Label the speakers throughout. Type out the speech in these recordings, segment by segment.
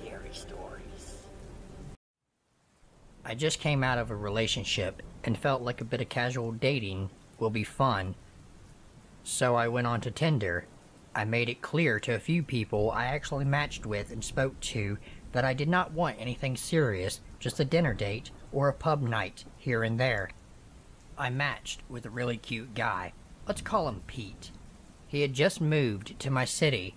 Speaker 1: scary stories.
Speaker 2: I just came out of a relationship and felt like a bit of casual dating will be fun. So I went on to Tinder. I made it clear to a few people I actually matched with and spoke to that I did not want anything serious, just a dinner date or a pub night here and there. I matched with a really cute guy. Let's call him Pete. He had just moved to my city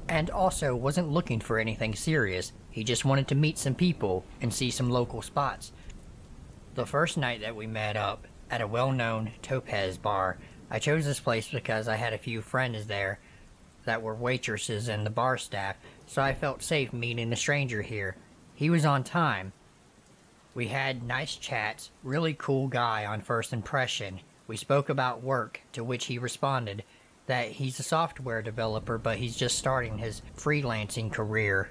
Speaker 2: and also wasn't looking for anything serious. He just wanted to meet some people and see some local spots. The first night that we met up at a well-known Topaz bar, I chose this place because I had a few friends there that were waitresses and the bar staff, so I felt safe meeting a stranger here. He was on time. We had nice chats, really cool guy on first impression. We spoke about work, to which he responded that he's a software developer but he's just starting his freelancing career.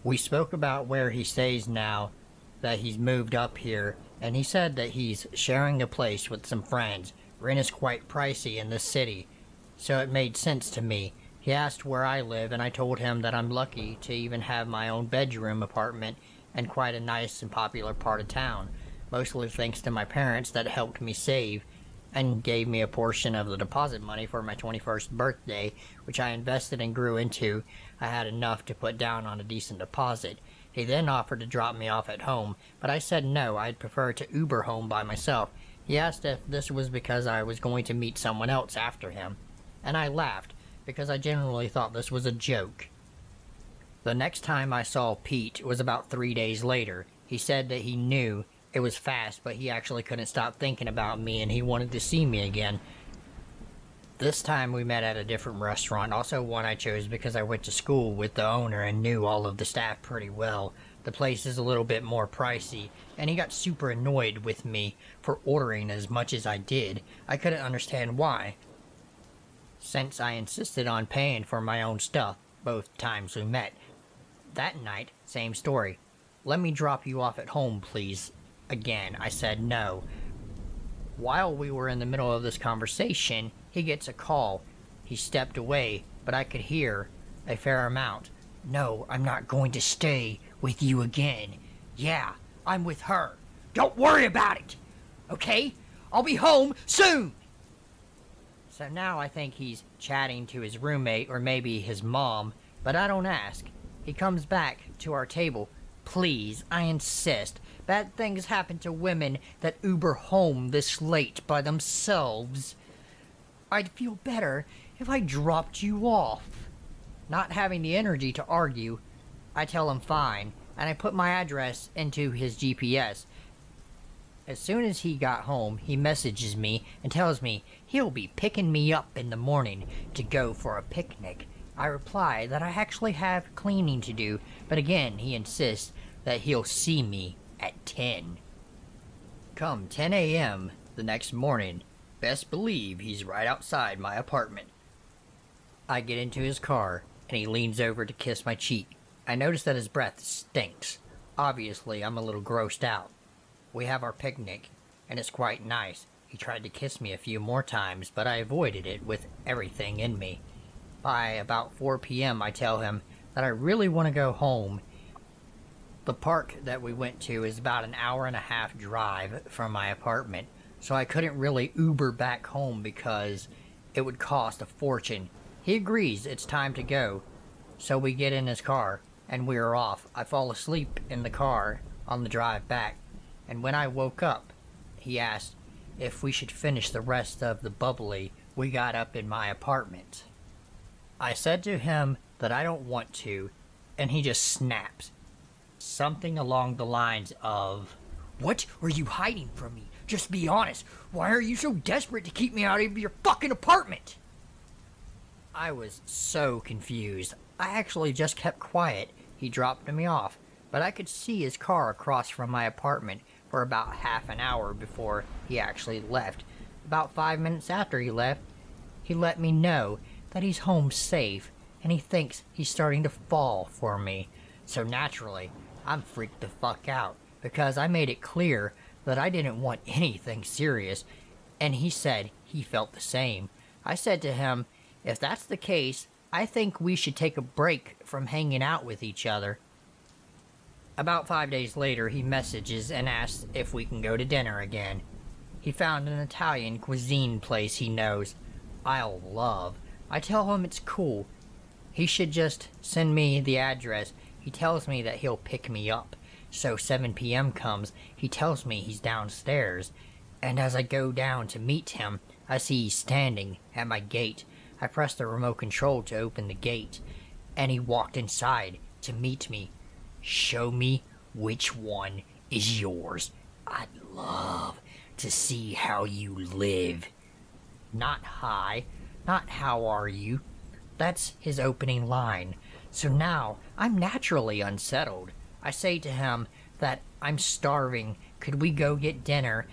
Speaker 2: We spoke about where he stays now, that he's moved up here, and he said that he's sharing a place with some friends. Rent is quite pricey in this city, so it made sense to me. He asked where I live, and I told him that I'm lucky to even have my own bedroom apartment and quite a nice and popular part of town, mostly thanks to my parents that helped me save and gave me a portion of the deposit money for my 21st birthday, which I invested and grew into. I had enough to put down on a decent deposit. He then offered to drop me off at home, but I said no, I'd prefer to Uber home by myself. He asked if this was because I was going to meet someone else after him, and I laughed, because I generally thought this was a joke. The next time I saw Pete was about 3 days later. He said that he knew it was fast, but he actually couldn't stop thinking about me and he wanted to see me again. This time we met at a different restaurant, also one I chose because I went to school with the owner and knew all of the staff pretty well. The place is a little bit more pricey, and he got super annoyed with me for ordering as much as I did. I couldn't understand why, since I insisted on paying for my own stuff both times we met. That night, same story. Let me drop you off at home, please. Again, I said no. While we were in the middle of this conversation, he gets a call. He stepped away, but I could hear a fair amount. No, I'm not going to stay with you again. Yeah, I'm with her. Don't worry about it, okay? I'll be home soon. So now I think he's chatting to his roommate or maybe his mom, but I don't ask. He comes back to our table. Please, I insist. Bad things happen to women that Uber home this late by themselves. I'd feel better if I dropped you off. Not having the energy to argue, I tell him fine, and I put my address into his GPS. As soon as he got home, he messages me and tells me he'll be picking me up in the morning to go for a picnic. I reply that I actually have cleaning to do, but again he insists that he'll see me at 10. Come 10 a.m. the next morning, best believe he's right outside my apartment. I get into his car, and he leans over to kiss my cheek. I notice that his breath stinks. Obviously, I'm a little grossed out. We have our picnic, and it's quite nice. He tried to kiss me a few more times, but I avoided it with everything in me. By about 4 p.m., I tell him that I really want to go home. The park that we went to is about an hour-and-a-half drive from my apartment, so I couldn't really Uber back home because it would cost a fortune. He agrees it's time to go, so we get in his car, and we are off. I fall asleep in the car on the drive back, and when I woke up, he asked if we should finish the rest of the bubbly we got up in my apartment. I said to him that I don't want to, and he just snaps. Something along the lines of, "What are you hiding from me? Just be honest. Why are you so desperate to keep me out of your fucking apartment?" I was so confused. I actually just kept quiet. He dropped me off, but I could see his car across from my apartment for about half an hour before he actually left. About 5 minutes after he left, he let me know that he's home safe, and he thinks he's starting to fall for me. So naturally, I'm freaked the fuck out, because I made it clear that I didn't want anything serious, and he said he felt the same. I said to him, if that's the case, I think we should take a break from hanging out with each other. About 5 days later, he messages and asks if we can go to dinner again. He found an Italian cuisine place he knows I'll love. I tell him it's cool. He should just send me the address. He tells me that he'll pick me up. So 7 p.m. comes, he tells me he's downstairs. And as I go down to meet him, I see he's standing at my gate. I press the remote control to open the gate, and he walked inside to meet me. Show me which one is yours. I'd love to see how you live. Not hi, not how are you. That's his opening line. So now I'm naturally unsettled. I say to him that I'm starving. Could we go get dinner?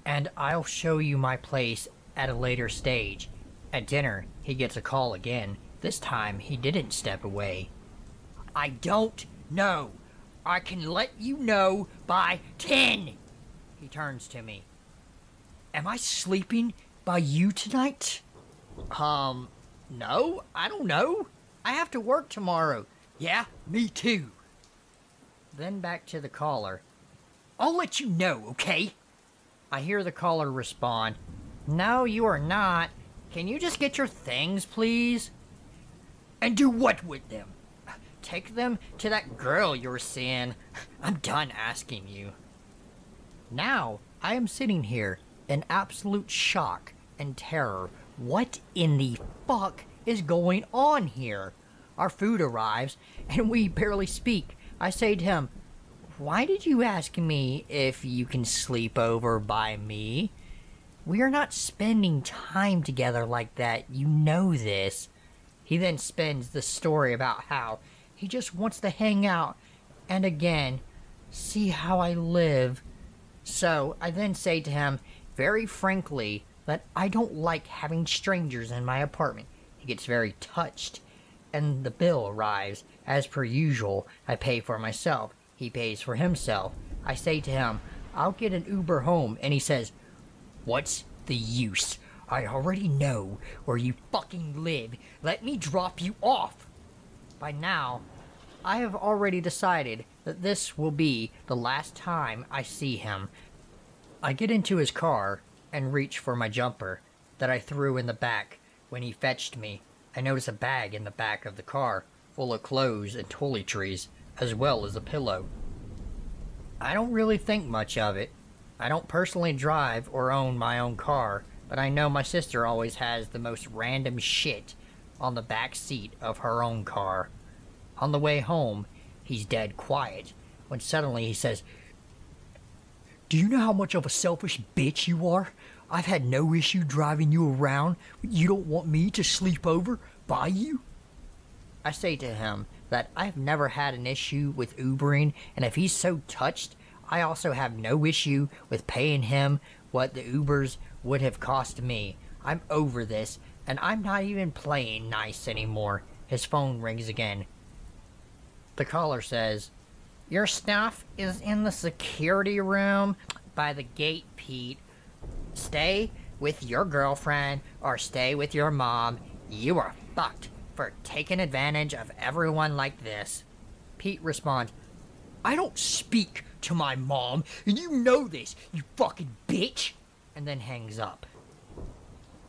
Speaker 2: And I'll show you my place at a later stage. At dinner, he gets a call again. This time, he didn't step away. I don't know. I can let you know by 10. He turns to me. Am I sleeping by you tonight? No, I don't know. I have to work tomorrow. Yeah, me too. Then back to the caller. I'll let you know, okay? I hear the caller respond. No, you are not. Can you just get your things, please? And do what with them? Take them to that girl you were seeing. I'm done asking you. Now, I am sitting here in absolute shock and terror. What in the fuck is going on here? Our food arrives, and we barely speak. I say to him, why did you ask me if you can sleep over by me? We are not spending time together like that, you know this. He then spins the story about how he just wants to hang out and again, see how I live. So I then say to him, very frankly, that I don't like having strangers in my apartment. He gets very touched, and the bill arrives. As per usual, I pay for myself. He pays for himself. I say to him, I'll get an Uber home, and he says, what's the use? I already know where you fucking live. Let me drop you off. By now, I have already decided that this will be the last time I see him. I get into his car and reach for my jumper that I threw in the back when he fetched me. I notice a bag in the back of the car full of clothes and toiletries, as well as a pillow. I don't really think much of it. I don't personally drive or own my own car, but I know my sister always has the most random shit on the back seat of her own car. On the way home, he's dead quiet, when suddenly he says, do you know how much of a selfish bitch you are? I've had no issue driving you around, but you don't want me to sleep over by you? I say to him that I've never had an issue with Ubering, and if he's so touched, I also have no issue with paying him what the Ubers would have cost me. I'm over this, and I'm not even playing nice anymore. His phone rings again. The caller says, your stuff is in the security room by the gate, Pete. Stay with your girlfriend or stay with your mom. You are fucked for taking advantage of everyone like this. Pete responds, I don't speak to my mom, and you know this, you fucking bitch, and then hangs up.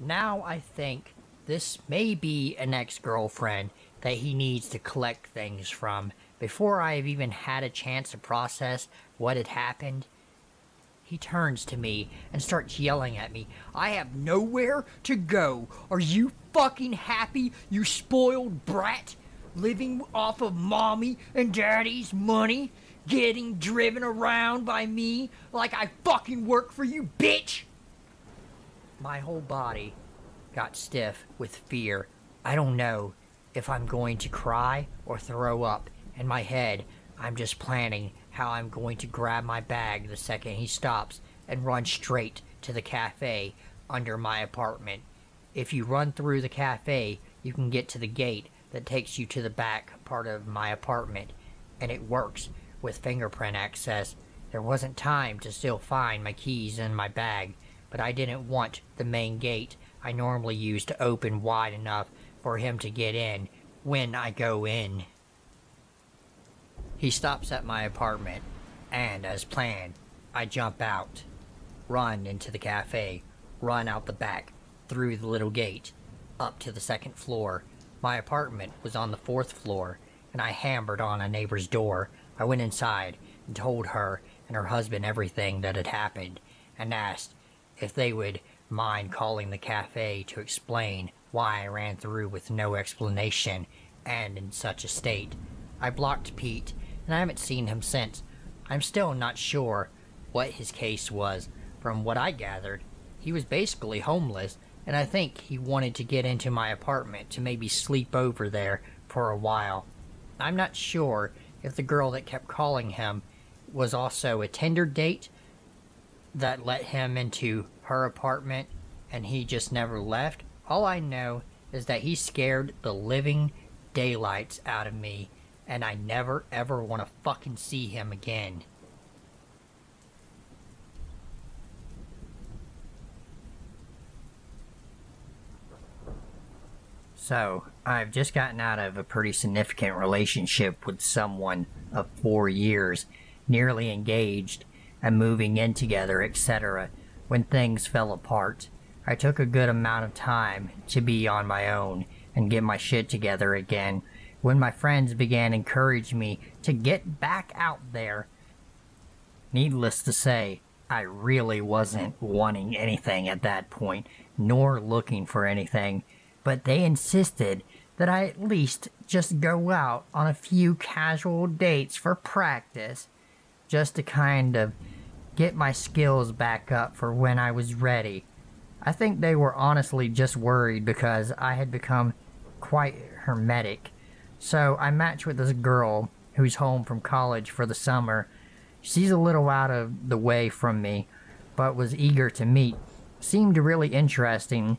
Speaker 2: Now I think this may be an ex-girlfriend that he needs to collect things from. Before I have even had a chance to process what had happened, he turns to me and starts yelling at me. I have nowhere to go. Are you fucking happy, you spoiled brat? Living off of mommy and daddy's money? Getting driven around by me like I fucking work for you, bitch? My whole body got stiff with fear. I don't know if I'm going to cry or throw up. In my head, I'm just planning how I'm going to grab my bag the second he stops and run straight to the cafe under my apartment. If you run through the cafe, you can get to the gate that takes you to the back part of my apartment, and it works with fingerprint access. There wasn't time to still find my keys in my bag, but I didn't want the main gate I normally use to open wide enough for him to get in when I go in. He stops at my apartment, and as planned, I jump out, run into the cafe, run out the back, through the little gate, up to the second floor. My apartment was on the fourth floor, and I hammered on a neighbor's door. I went inside and told her and her husband everything that had happened, and asked if they would mind calling the cafe to explain why I ran through with no explanation and in such a state. I blocked Pete, and I haven't seen him since. I'm still not sure what his case was. From what I gathered, he was basically homeless, and I think he wanted to get into my apartment to maybe sleep over there for a while. I'm not sure if the girl that kept calling him was also a Tinder date that let him into her apartment and he just never left. All I know is that he scared the living daylights out of me, and I never ever want to fucking see him again. So, I've just gotten out of a pretty significant relationship with someone of 4 years, nearly engaged, and moving in together, etc. When things fell apart, I took a good amount of time to be on my own and get my shit together again. When my friends began encouraging me to get back out there, needless to say, I really wasn't wanting anything at that point, nor looking for anything. But they insisted that I at least just go out on a few casual dates for practice, just to kind of get my skills back up for when I was ready. I think they were honestly just worried because I had become quite hermetic. So I matched with this girl who's home from college for the summer. She's a little out of the way from me, but was eager to meet. Seemed really interesting.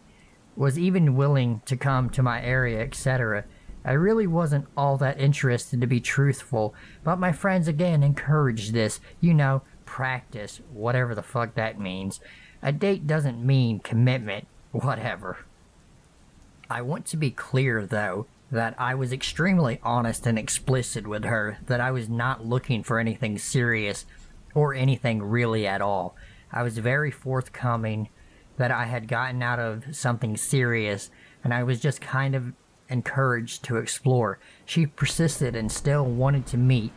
Speaker 2: Was even willing to come to my area, etc. I really wasn't all that interested, to be truthful, but my friends again encouraged this, practice, whatever the fuck that means. A date doesn't mean commitment, whatever. I want to be clear, though, that I was extremely honest and explicit with her, that I was not looking for anything serious, or anything really at all. I was very forthcoming that I had gotten out of something serious, and I was just kind of encouraged to explore. She persisted and still wanted to meet,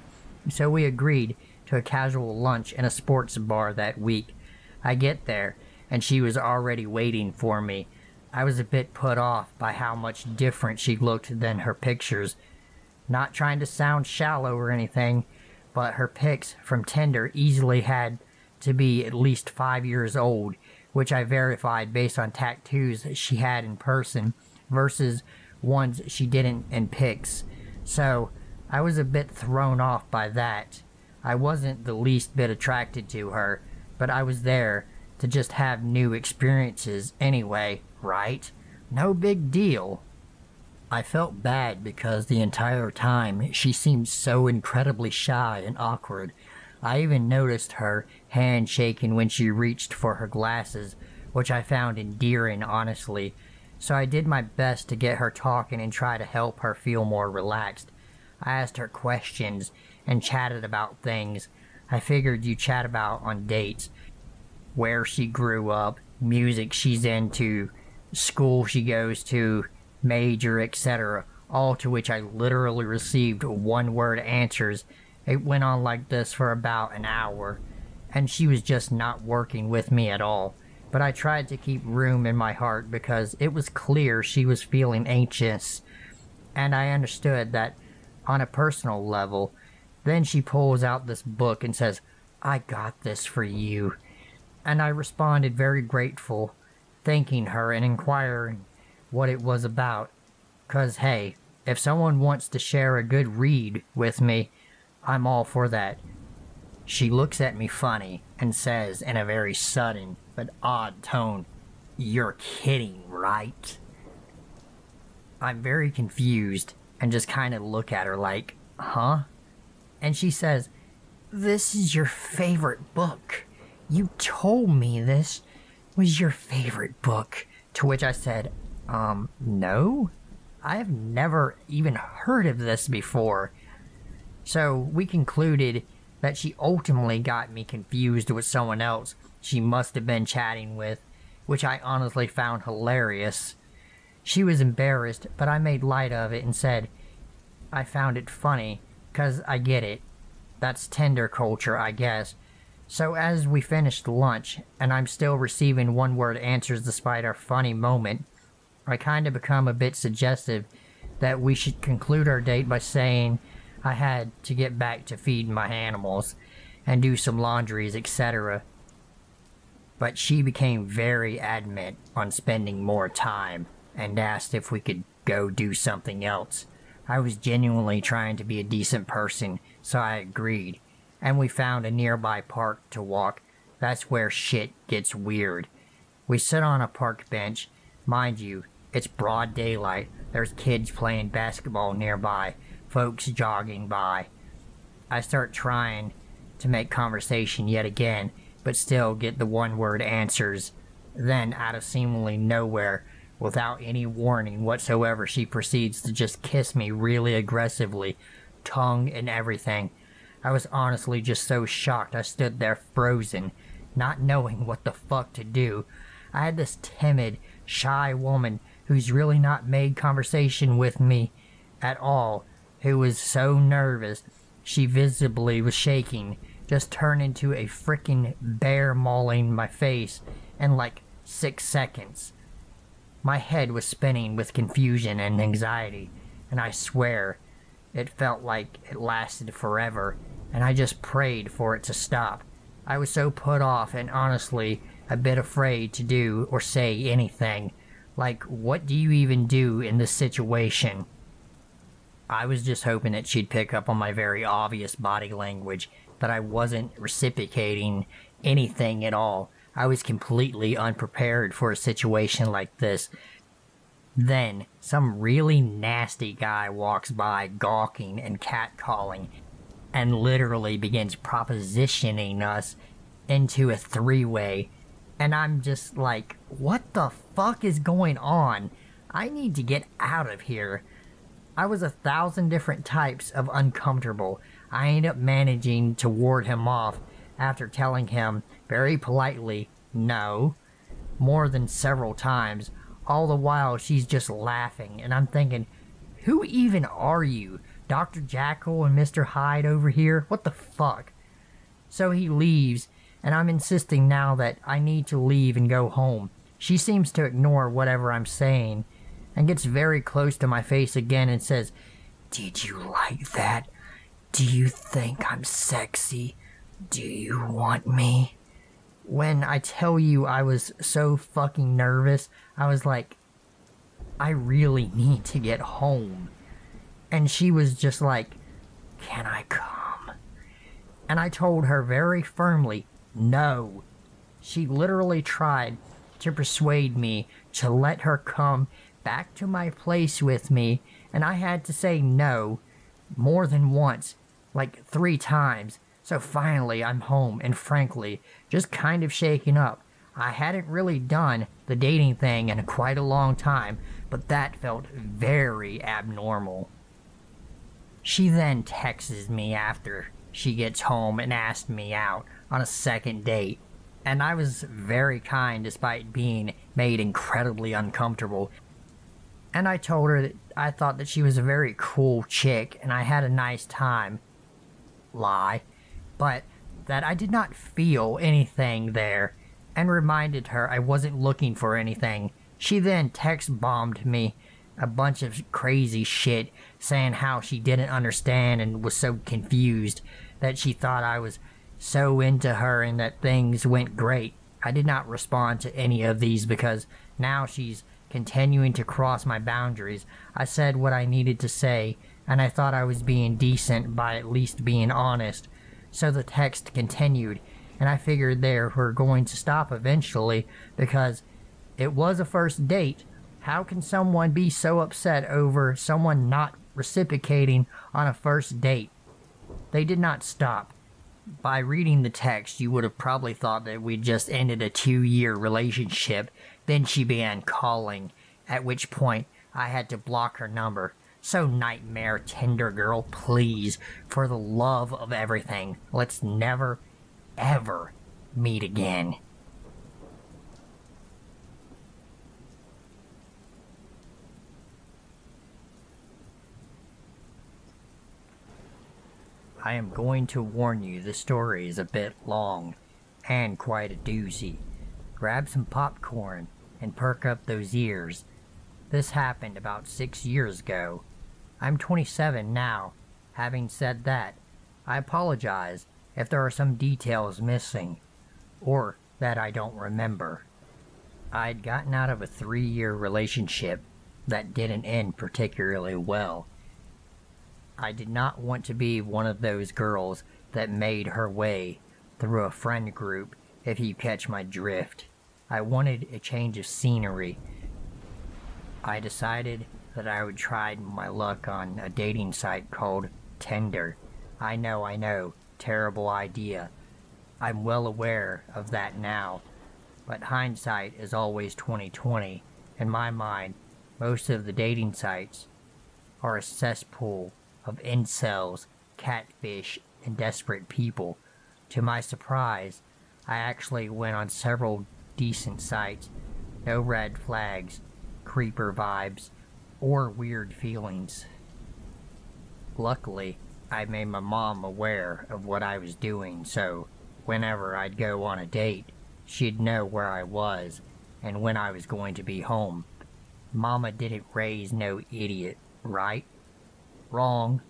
Speaker 2: so we agreed to a casual lunch in a sports bar that week. I get there, and she was already waiting for me. I was a bit put off by how much different she looked than her pictures. Not trying to sound shallow or anything, but her pics from Tinder easily had to be at least 5 years old, which I verified based on tattoos she had in person versus ones she didn't in pics. So I was a bit thrown off by that. I wasn't the least bit attracted to her, but I was there to just have new experiences anyway, right? No big deal. I felt bad because the entire time she seemed so incredibly shy and awkward. I even noticed her hand shaking when she reached for her glasses, which I found endearing, honestly. So I did my best to get her talking and try to help her feel more relaxed. I asked her questions and chatted about things I figured you chat about on dates. Where she grew up, music she's into, school she goes to, major, etc. All to which I literally received one-word answers. It went on like this for about an hour, and she was just not working with me at all. But I tried to keep room in my heart because it was clear she was feeling anxious, and I understood that on a personal level. Then she pulls out this book and says, "I got this for you." And I responded very grateful, thanking her and inquiring what it was about. 'Cause hey, if someone wants to share a good read with me, I'm all for that. She looks at me funny and says in a very sudden but odd tone, "You're kidding, right?" I'm very confused and just kind of look at her like, "Huh?" And she says, "This is your favorite book. You told me this was your favorite book." To which I said, No? I have never even heard of this before. So we concluded that she ultimately got me confused with someone else she must have been chatting with, which I honestly found hilarious. She was embarrassed, but I made light of it and said I found it funny, 'cause I get it. That's Tinder culture, I guess. So as we finished lunch, and I'm still receiving one-word answers despite our funny moment, I kind of become a bit suggestive that we should conclude our date by saying I had to get back to feeding my animals and do some laundries, etc. But she became very adamant on spending more time and asked if we could go do something else. I was genuinely trying to be a decent person, so I agreed, and we found a nearby park to walk. That's where shit gets weird. We sit on a park bench. Mind you, it's broad daylight. There's kids playing basketball nearby, folks jogging by. I start trying to make conversation yet again, but still get the one-word answers. Then, out of seemingly nowhere, without any warning whatsoever, she proceeds to just kiss me really aggressively, tongue and everything. I was honestly just so shocked I stood there frozen, not knowing what the fuck to do. I had this timid, shy woman who's really not made conversation with me at all, who was so nervous she visibly was shaking, just turned into a frickin' bear mauling my face in like 6 seconds. My head was spinning with confusion and anxiety, and I swear it felt like it lasted forever, and I just prayed for it to stop. I was so put off and honestly a bit afraid to do or say anything. Like, what do you even do in this situation? I was just hoping that she'd pick up on my very obvious body language, that I wasn't reciprocating anything at all. I was completely unprepared for a situation like this. Then, some really nasty guy walks by gawking and catcalling, and literally begins propositioning us into a three-way. And I'm just like, what the fuck is going on? I need to get out of here. I was 1,000 different types of uncomfortable. I ended up managing to ward him off after telling him very politely no more than several times. All the while she's just laughing, and I'm thinking, who even are you? Dr. Jekyll and Mr. Hyde over here? What the fuck? So he leaves, and I'm insisting now that I need to leave and go home. She seems to ignore whatever I'm saying and gets very close to my face again and says, "Did you like that? Do you think I'm sexy? Do you want me?" When I tell you I was so fucking nervous, I was like, I really need to get home. And she was just like, "Can I come?" And I told her very firmly, no. She literally tried to persuade me to let her come back to my place with me, and I had to say no more than once, like 3 times. So finally I'm home, and frankly, just kind of shaken up. I hadn't really done the dating thing in quite a long time, but that felt very abnormal. She then texts me after she gets home and asked me out on a second date, and I was very kind despite being made incredibly uncomfortable. And I told her that I thought that she was a very cool chick and I had a nice time. Lie. But that I did not feel anything there, and reminded her I wasn't looking for anything. She then text bombed me a bunch of crazy shit, saying how she didn't understand and was so confused, that she thought I was so into her and that things went great. I did not respond to any of these because now she's continuing to cross my boundaries. I said what I needed to say, and I thought I was being decent by at least being honest. So the text continued, and I figured they were going to stop eventually because it was a first date. How can someone be so upset over someone not reciprocating on a first date? They did not stop. By reading the text, you would have probably thought that we just ended a 2-year relationship. Then she began calling, at which point I had to block her number. So nightmare Tinder girl, please, for the love of everything, let's never, ever meet again. I am going to warn you, the story is a bit long, and quite a doozy. Grab some popcorn and perk up those ears. This happened about 6 years ago. I'm 27 now. Having said that, I apologize if there are some details missing, or that I don't remember. I'd gotten out of a 3-year relationship that didn't end particularly well. I did not want to be one of those girls that made her way through a friend group, if you catch my drift. I wanted a change of scenery. I decided that I would try my luck on a dating site called Tinder. I know, terrible idea. I'm well aware of that now, but hindsight is always 20/20. In my mind, most of the dating sites are a cesspool of incels, catfish, and desperate people. To my surprise, I actually went on several decent sites. No red flags, creeper vibes, or weird feelings. Luckily, I made my mom aware of what I was doing, so whenever I'd go on a date, she'd know where I was and when I was going to be home. Mama didn't raise no idiot, right? Wrong.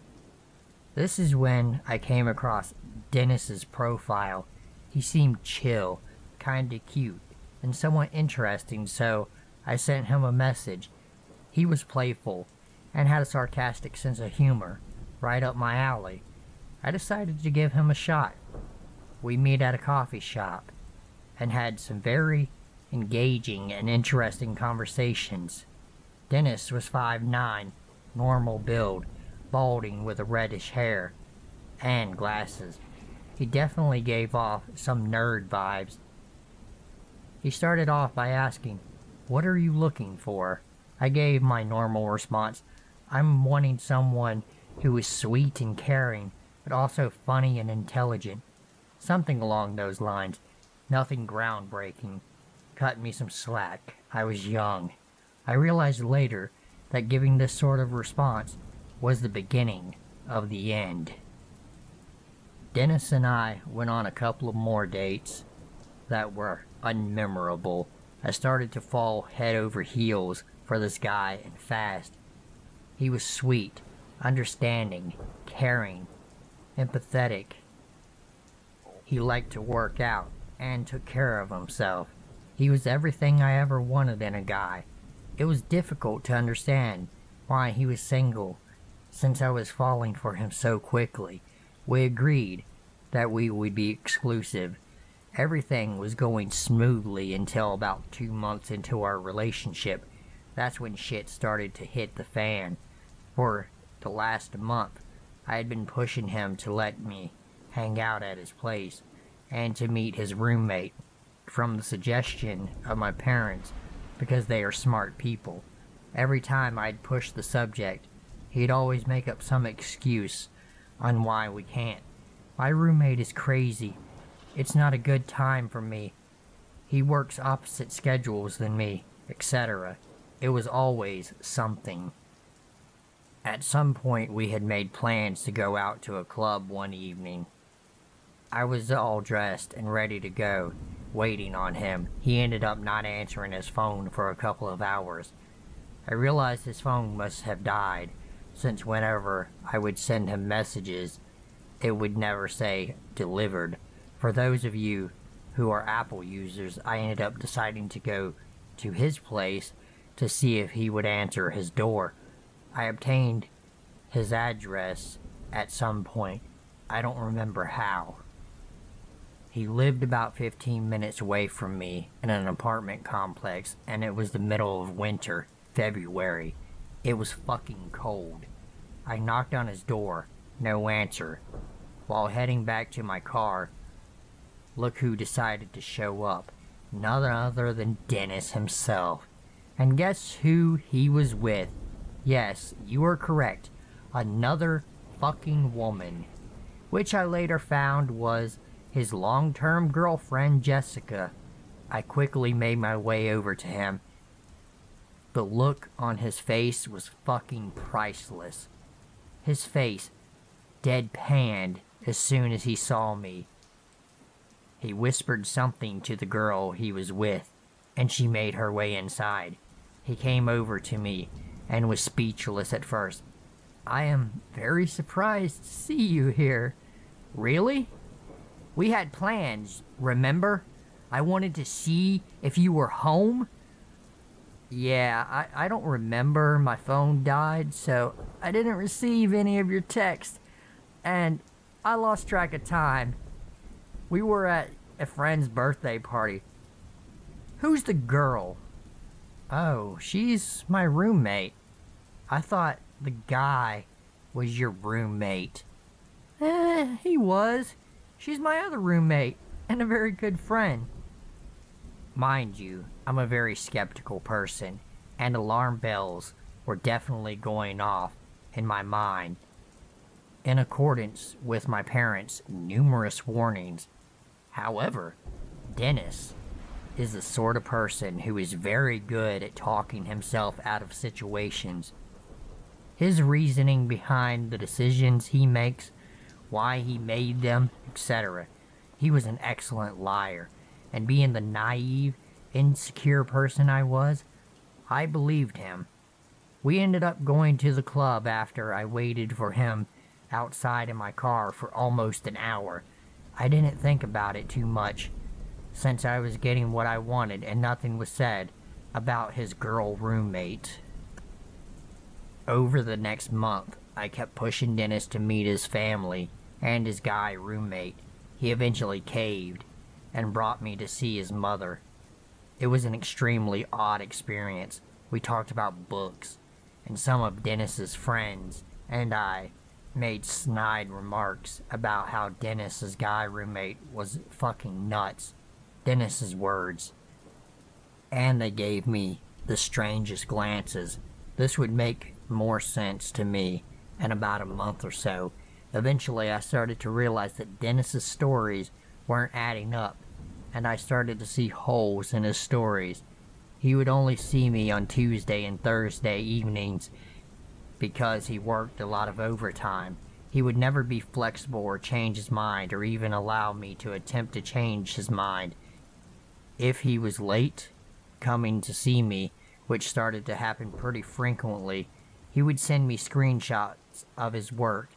Speaker 2: This is when I came across Dennis's profile. He seemed chill, kinda cute, and somewhat interesting, so I sent him a message. He was playful and had a sarcastic sense of humor, right up my alley. I decided to give him a shot. We meet at a coffee shop and had some very engaging and interesting conversations. Dennis was 5'9", normal build, balding with a reddish hair, and glasses. He definitely gave off some nerd vibes. He started off by asking, "What are you looking for?" I gave my normal response, "I'm wanting someone who is sweet and caring, but also funny and intelligent." Something along those lines. Nothing groundbreaking. Cut me some slack. I was young. I realized later that giving this sort of response was the beginning of the end. Dennis and I went on a couple of more dates that were unmemorable. I started to fall head over heels for this guy, and fast. He was sweet, understanding, caring, empathetic. He liked to work out and took care of himself. He was everything I ever wanted in a guy. It was difficult to understand why he was single, since I was falling for him so quickly. We agreed that we would be exclusive. Everything was going smoothly until about 2 months into our relationship. That's when shit started to hit the fan. For the last month, I had been pushing him to let me hang out at his place and to meet his roommate, from the suggestion of my parents, because they are smart people. Every time I'd push the subject, he'd always make up some excuse on why we can't. My roommate is crazy. It's not a good time for me. He works opposite schedules than me, etc. It was always something. At some point we had made plans to go out to a club one evening. I was all dressed and ready to go, waiting on him. He ended up not answering his phone for a couple of hours. I realized his phone must have died, since whenever I would send him messages, it would never say delivered. For those of you who are Apple users, I ended up deciding to go to his place to see if he would answer his door. I obtained his address at some point. I don't remember how. He lived about 15 minutes away from me in an apartment complex, and it was the middle of winter, February. It was fucking cold. I knocked on his door, no answer. While heading back to my car, look who decided to show up. None other than Dennis himself. And guess who he was with? Yes, you are correct. Another fucking woman. Which I later found was his long-term girlfriend, Jessica. I quickly made my way over to him. The look on his face was fucking priceless. His face deadpanned as soon as he saw me. He whispered something to the girl he was with, and she made her way inside. He came over to me and was speechless at first. I am very surprised to see you here. Really? We had plans, remember? I wanted to see if you were home. Yeah, I don't remember. My phone died, so I didn't receive any of your texts. And I lost track of time. We were at a friend's birthday party. Who's the girl? Oh, she's my roommate. I thought the guy was your roommate. He was. She's my other roommate, and a very good friend. Mind you, I'm a very skeptical person, and alarm bells were definitely going off in my mind. In accordance with my parents' numerous warnings. However, Dennis is the sort of person who is very good at talking himself out of situations. His reasoning behind the decisions he makes, why he made them, etc. He was an excellent liar, and being the naive, insecure person I was, I believed him. We ended up going to the club after I waited for him outside in my car for almost an hour. I didn't think about it too much, since I was getting what I wanted and nothing was said about his girl roommate. Over the next month, I kept pushing Dennis to meet his family and his guy roommate. He eventually caved and brought me to see his mother. It was an extremely odd experience. We talked about books, and some of Dennis's friends and I made snide remarks about how Dennis's guy roommate was fucking nuts. Dennis's words. And they gave me the strangest glances. This would make more sense to me in about a month or so. Eventually I started to realize that Dennis's stories weren't adding up, and I started to see holes in his stories. He would only see me on Tuesday and Thursday evenings because he worked a lot of overtime. He would never be flexible or change his mind or even allow me to attempt to change his mind. If he was late coming to see me, which started to happen pretty frequently, he would send me screenshots of his work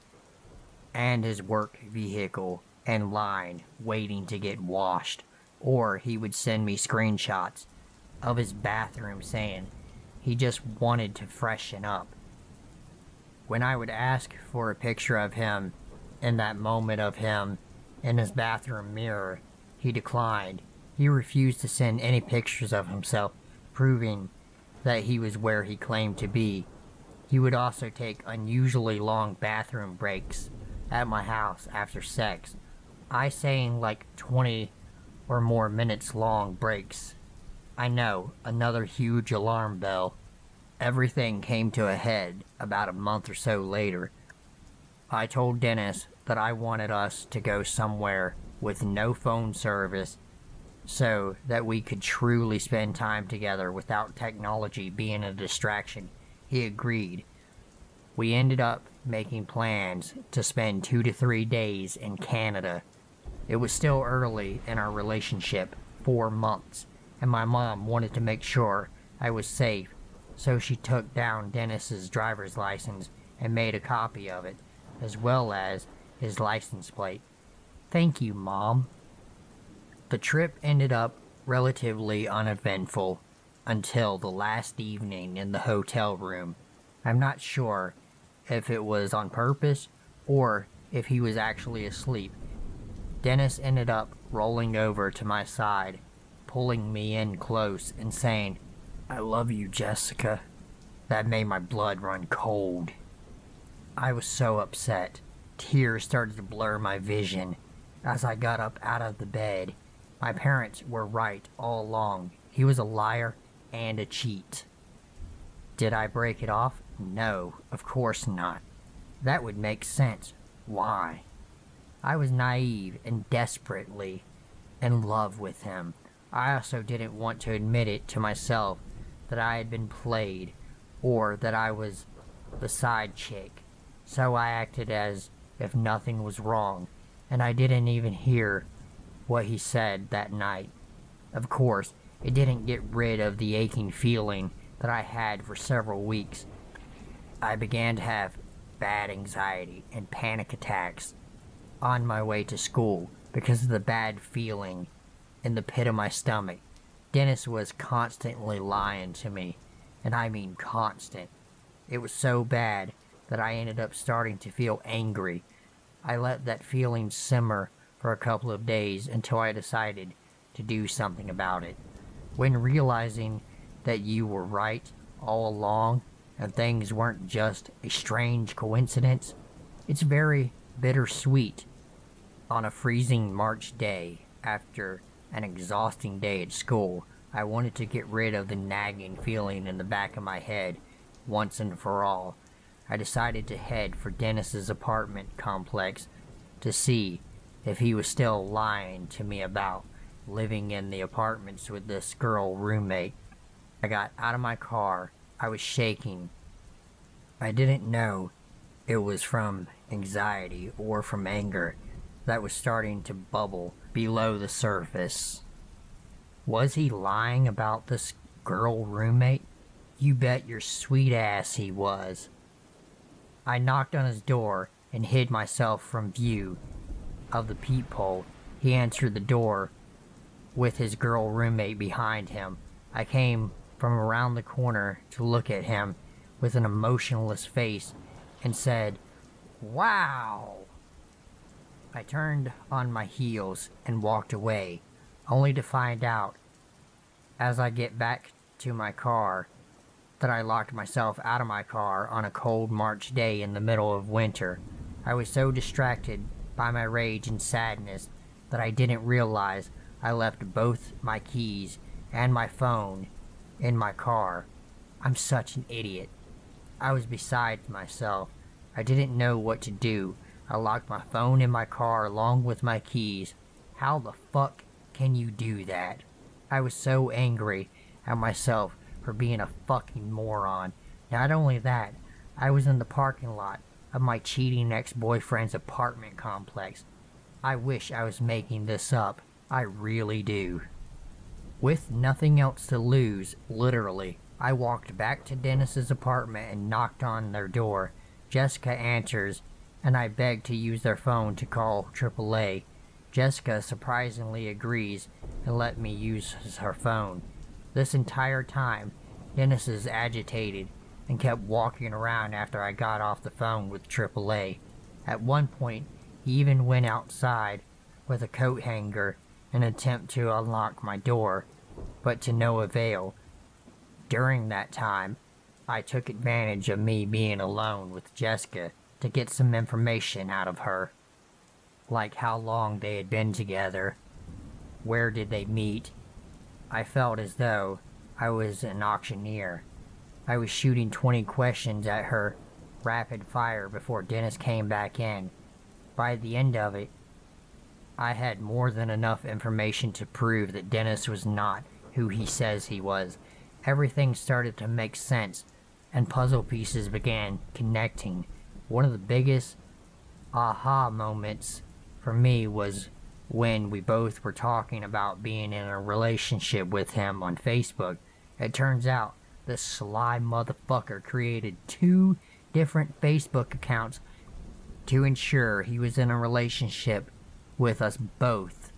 Speaker 2: and his work vehicle and line waiting to get washed, or he would send me screenshots of his bathroom saying he just wanted to freshen up. When I would ask for a picture of him in that moment of him in his bathroom mirror, he declined. He refused to send any pictures of himself, proving that he was where he claimed to be. He would also take unusually long bathroom breaks at my house after sex. I saying like 20 or more minutes long breaks. I know, another huge alarm bell. Everything came to a head about a month or so later. I told Dennis that I wanted us to go somewhere with no phone service so that we could truly spend time together without technology being a distraction. He agreed. We ended up making plans to spend 2 to 3 days in Canada. It was still early in our relationship, 4 months, and my mom wanted to make sure I was safe, so she took down Dennis's driver's license and made a copy of it, as well as his license plate. Thank you, Mom. The trip ended up relatively uneventful until the last evening in the hotel room. I'm not sure if it was on purpose or if he was actually asleep. Dennis ended up rolling over to my side, pulling me in close and saying, "I love you, Jessica." That made my blood run cold. I was so upset. Tears started to blur my vision as I got up out of the bed. My parents were right all along. He was a liar and a cheat. Did I break it off? No, of course not. That would make sense. Why? I was naive and desperately in love with him. I also didn't want to admit it to myself that I had been played, or that I was the side chick. So I acted as if nothing was wrong, and I didn't even hear what he said that night. Of course, it didn't get rid of the aching feeling that I had for several weeks. I began to have bad anxiety and panic attacks on my way to school because of the bad feeling in the pit of my stomach. Dennis was constantly lying to me, and I mean constant. It was so bad that I ended up starting to feel angry. I let that feeling simmer for a couple of days until I decided to do something about it. When realizing that you were right all along and things weren't just a strange coincidence, it's very bittersweet. On a freezing March day, after an exhausting day at school, I wanted to get rid of the nagging feeling in the back of my head once and for all. I decided to head for Dennis's apartment complex to see if he was still lying to me about living in the apartments with this girl roommate. I got out of my car. I was shaking. I didn't know it was from anxiety or from anger that was starting to bubble below the surface. Was he lying about this girl roommate? You bet your sweet ass he was. I knocked on his door and hid myself from view of the peephole. He answered the door with his girl roommate behind him. I came from around the corner to look at him with an emotionless face and said, "Wow." I turned on my heels and walked away, only to find out as I get back to my car that I locked myself out of my car on a cold March day in the middle of winter. I was so distracted by my rage and sadness that I didn't realize I left both my keys and my phone in my car. I'm such an idiot. I was beside myself. I didn't know what to do. I locked my phone in my car along with my keys. How the fuck can you do that? I was so angry at myself for being a fucking moron. Not only that, I was in the parking lot of my cheating ex-boyfriend's apartment complex. I wish I was making this up. I really do. With nothing else to lose, literally, I walked back to Dennis's apartment and knocked on their door. Jessica answers, and I beg to use their phone to call AAA. Jessica surprisingly agrees and let me use her phone. This entire time, Dennis is agitated and kept walking around after I got off the phone with AAA. At one point, he even went outside with a coat hanger in an attempt to unlock my door, but to no avail. During that time, I took advantage of me being alone with Jessica to get some information out of her, like how long they had been together, where did they meet. I felt as though I was an auctioneer. I was shooting 20 questions at her rapid fire before Dennis came back in. By the end of it, I had more than enough information to prove that Dennis was not who he says he was. Everything started to make sense, and puzzle pieces began connecting. One of the biggest aha moments for me was when we both were talking about being in a relationship with him on Facebook. It turns out this sly motherfucker created 2 different Facebook accounts to ensure he was in a relationship with us both,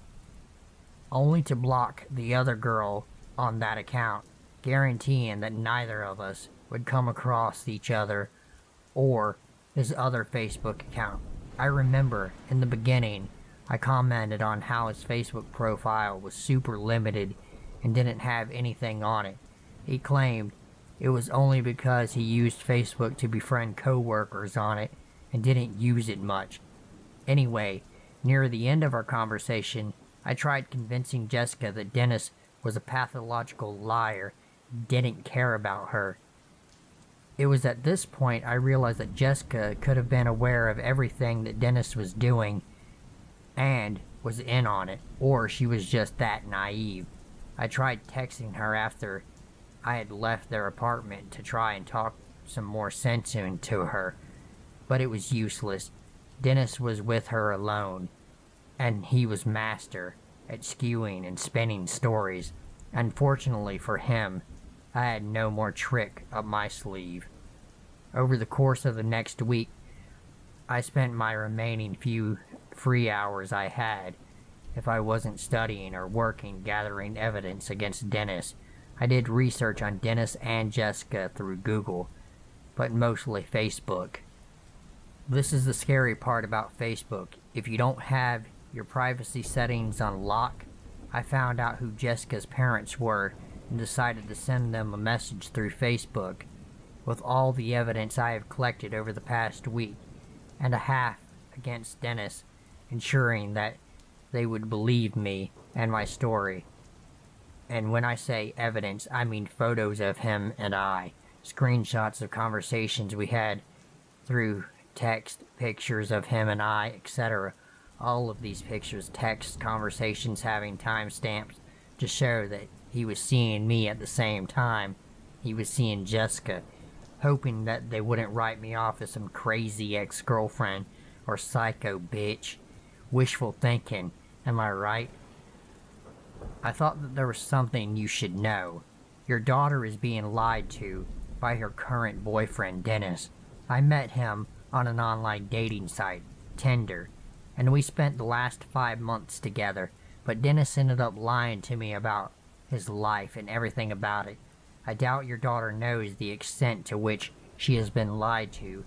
Speaker 2: only to block the other girl on that account, guaranteeing that neither of us would come across each other or his other Facebook account. I remember in the beginning I commented on how his Facebook profile was super limited and didn't have anything on it. He claimed it was only because he used Facebook to befriend co-workers on it and didn't use it much. Anyway, near the end of our conversation, I tried convincing Jessica that Dennis was a pathological liar and didn't care about her. It was at this point I realized that Jessica could have been aware of everything that Dennis was doing and was in on it, or she was just that naive. I tried texting her after I had left their apartment to try and talk some more sense into her, but it was useless. Dennis was with her alone, and he was master at skewing and spinning stories. Unfortunately for him, I had no more trick up my sleeve. Over the course of the next week, I spent my remaining few free hours I had, if I wasn't studying or working, gathering evidence against Dennis. I did research on Dennis and Jessica through Google, but mostly Facebook. This is the scary part about Facebook. If you don't have your privacy settings on lock, I found out who Jessica's parents were and decided to send them a message through Facebook with all the evidence I have collected over the past week and a half against Dennis, ensuring that they would believe me and my story. And when I say evidence, I mean photos of him and I, screenshots of conversations we had through text, pictures of him and I, etc. All of these pictures, text, conversations having timestamps to show that he was seeing me at the same time he was seeing Jessica, hoping that they wouldn't write me off as some crazy ex-girlfriend or psycho bitch. Wishful thinking, am I right? I thought that there was something you should know. Your daughter is being lied to by her current boyfriend, Dennis. I met him on an online dating site, Tinder, and we spent the last 5 months together, but Dennis ended up lying to me about his life and everything about it. I doubt your daughter knows the extent to which she has been lied to.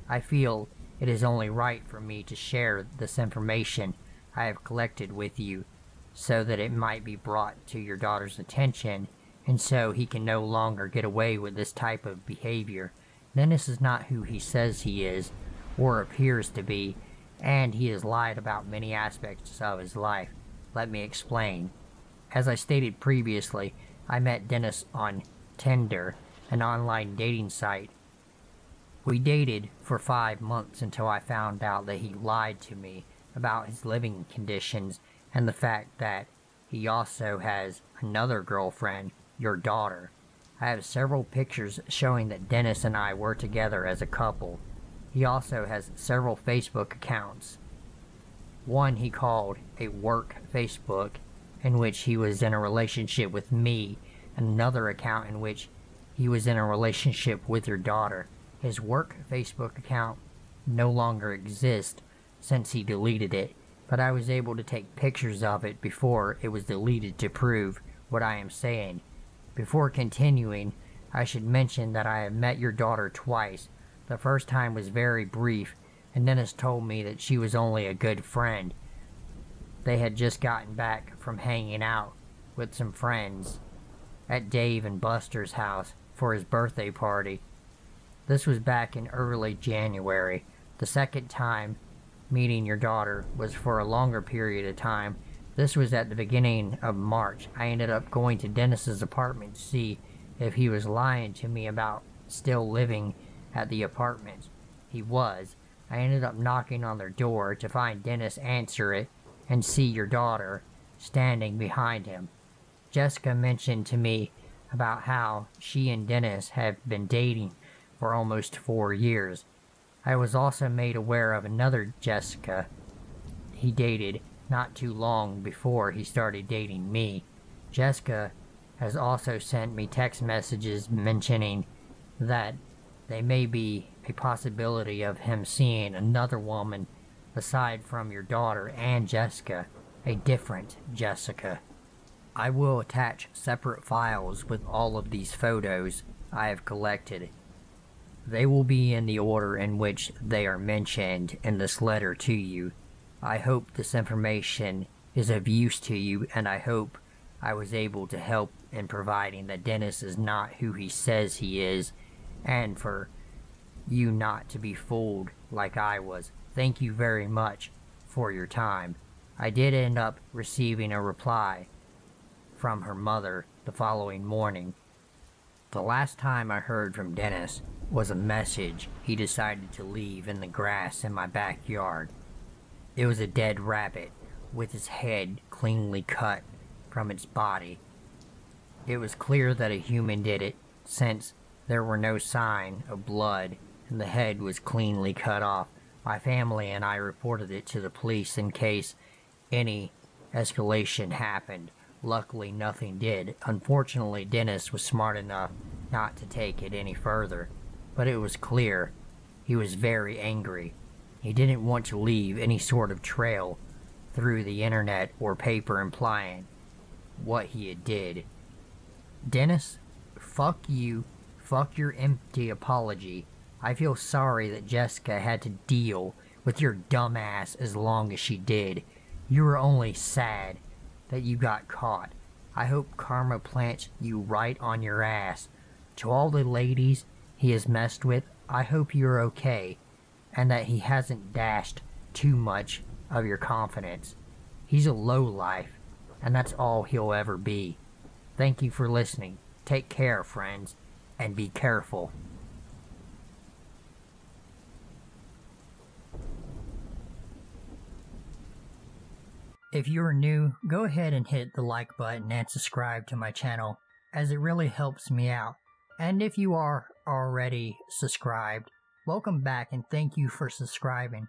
Speaker 2: I feel it is only right for me to share this information I have collected with you, so that it might be brought to your daughter's attention, and so he can no longer get away with this type of behavior. Dennis is not who he says he is, or appears to be, and he has lied about many aspects of his life. Let me explain. As I stated previously, I met Dennis on Tinder, an online dating site. We dated for 5 months until I found out that he lied to me about his living conditions and the fact that he also has another girlfriend, your daughter. I have several pictures showing that Dennis and I were together as a couple. He also has several Facebook accounts. One he called a work Facebook, in which he was in a relationship with me, and another account in which he was in a relationship with your daughter. His work Facebook account no longer exists since he deleted it, but I was able to take pictures of it before it was deleted to prove what I am saying. Before continuing, I should mention that I have met your daughter twice. The first time was very brief, and Dennis told me that she was only a good friend. They had just gotten back from hanging out with some friends at Dave and Buster's house for his birthday party. This was back in early January. The second time meeting your daughter was for a longer period of time. This was at the beginning of March. I ended up going to Dennis's apartment to see if he was lying to me about still living at the apartment. He was. I ended up knocking on their door to find Dennis answer it and see your daughter standing behind him. Jessica mentioned to me about how she and Dennis have been dating for almost 4 years. I was also made aware of another Jessica he dated not too long before he started dating me. Jessica has also sent me text messages mentioning that there may be a possibility of him seeing another woman aside from your daughter and Jessica, a different Jessica. I will attach separate files with all of these photos I have collected. They will be in the order in which they are mentioned in this letter to you. I hope this information is of use to you, and I hope I was able to help in providing that Dennis is not who he says he is, and for you not to be fooled like I was. Thank you very much for your time. I did end up receiving a reply from her mother the following morning. The last time I heard from Dennis was a message he decided to leave in the grass in my backyard. It was a dead rabbit with its head cleanly cut from its body. It was clear that a human did it, since there were no sign of blood and the head was cleanly cut off. My family and I reported it to the police in case any escalation happened. Luckily, nothing did. Unfortunately, Dennis was smart enough not to take it any further, but it was clear he was very angry. He didn't want to leave any sort of trail through the internet or paper implying what he had did. Dennis, fuck you, fuck your empty apology. I feel sorry that Jessica had to deal with your dumb ass as long as she did. You were only sad that you got caught. I hope karma plants you right on your ass. To all the ladies he has messed with, I hope you're okay, and that he hasn't dashed too much of your confidence. He's a lowlife, and that's all he'll ever be. Thank you for listening. Take care, friends, and be careful. If you're new, go ahead and hit the like button and subscribe to my channel, as it really helps me out. And if you are already subscribed, welcome back and thank you for subscribing.